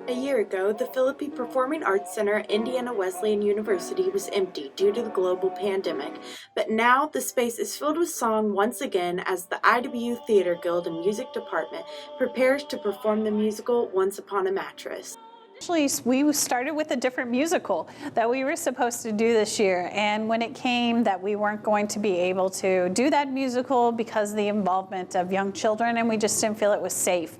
A year ago, the Philippi Performing Arts Center at Indiana Wesleyan University was empty due to the global pandemic, but now the space is filled with song once again as the IW Theater Guild and Music Department prepares to perform the musical Once Upon a Mattress. Actually, we started with a different musical that we were supposed to do this year, and when it came that we weren't going to be able to do that musical because of the involvement of young children, and we just didn't feel it was safe,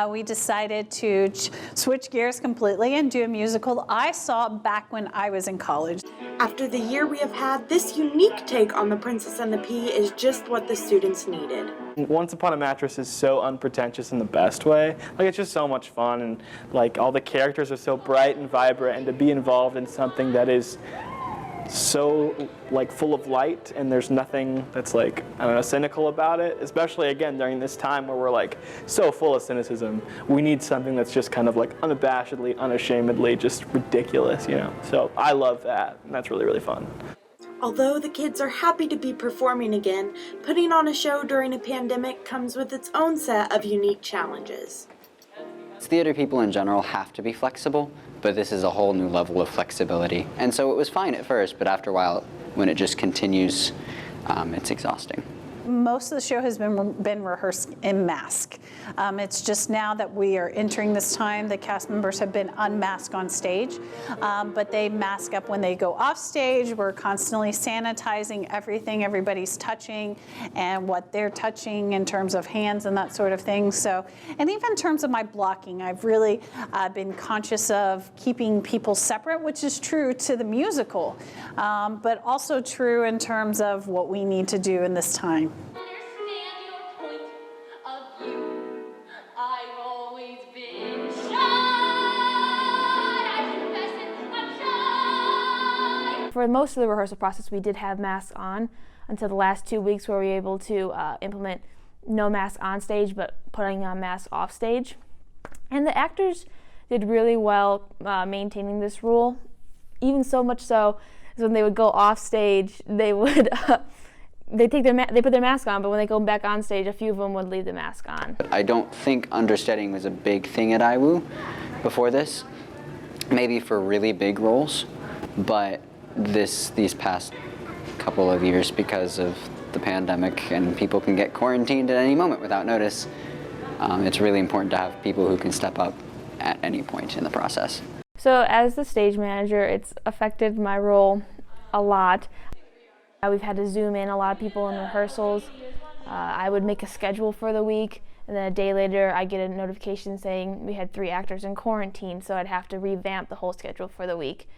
we decided to switch gears completely and do a musical I saw back when I was in college. After the year we have had, this unique take on The Princess and the Pea is just what the students needed. Once Upon a Mattress is so unpretentious in the best way. Like, it's just so much fun, and like all the characters are so bright and vibrant, and to be involved in something that is so like full of light and there's nothing that's like, I don't know, cynical about it, especially again during this time where we're like so full of cynicism. We need something that's just kind of like unabashedly, unashamedly just ridiculous, you know. So I love that, and that's really, really fun. Although the kids are happy to be performing again, putting on a show during a pandemic comes with its own set of unique challenges. Theater people in general have to be flexible, but this is a whole new level of flexibility. And so it was fine at first, but after a while, when it just continues, it's exhausting. Most of the show has been rehearsed in mask. It's just now that we are entering this time, the cast members have been unmasked on stage, but they mask up when they go off stage. We're constantly sanitizing everything everybody's touching and what they're touching in terms of hands and that sort of thing. So, and even in terms of my blocking, I've really been conscious of keeping people separate, which is true to the musical, but also true in terms of what we need to do in this time. For most of the rehearsal process, we did have masks on until the last 2 weeks where we were able to implement no mask on stage, but putting on masks off stage. And the actors did really well maintaining this rule, even so much so as when they would go off stage, they would they put their mask on, but when they go back on stage, a few of them would leave the mask on. I don't think understudying was a big thing at IWU before this, maybe for really big roles, but these past couple of years, because of the pandemic and people can get quarantined at any moment without notice, it's really important to have people who can step up at any point in the process. So as the stage manager, it's affected my role a lot. We've had to Zoom in a lot of people in rehearsals. I would make a schedule for the week, and then a day later I get a notification saying we had 3 actors in quarantine, so I'd have to revamp the whole schedule for the week.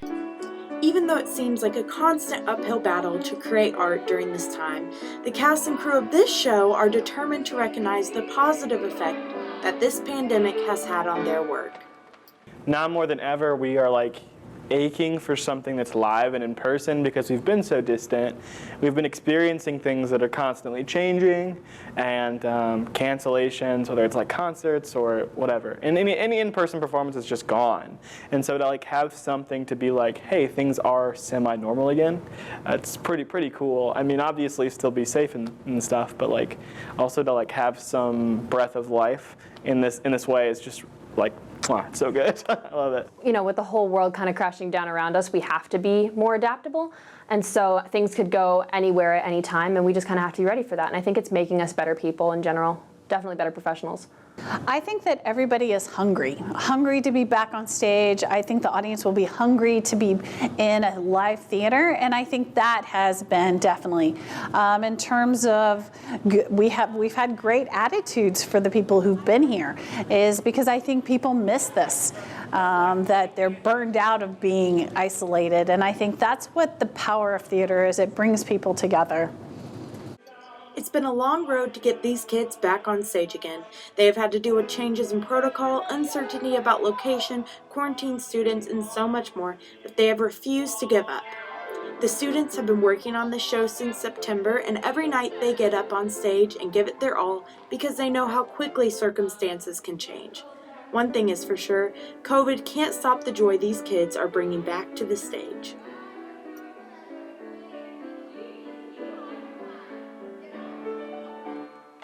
Even though it seems like a constant uphill battle to create art during this time, the cast and crew of this show are determined to recognize the positive effect that this pandemic has had on their work. Now more than ever, we are like aching for something that's live and in person because we've been so distant. We've been experiencing things that are constantly changing, and cancellations, whether it's like concerts or whatever. And any in-person performance is just gone. And so to like have something to be like, hey, things are semi-normal again, it's pretty cool. I mean, obviously still be safe and stuff, but like also to like have some breath of life in this way is just like, it's so good. I love it. You know, with the whole world kind of crashing down around us, we have to be more adaptable. And so things could go anywhere at any time, and we just kind of have to be ready for that. And I think it's making us better people in general, definitely better professionals. I think that everybody is hungry to be back on stage. I think the audience will be hungry to be in a live theater, and I think that has been definitely, in terms of, we've had great attitudes for the people who've been here, is because I think people miss this, that they're burned out of being isolated, and I think that's what the power of theater is. It brings people together. It's been a long road to get these kids back on stage again. They have had to deal with changes in protocol, uncertainty about location, quarantine students, and so much more, but they have refused to give up. The students have been working on the show since September, and every night they get up on stage and give it their all because they know how quickly circumstances can change. One thing is for sure, COVID can't stop the joy these kids are bringing back to the stage.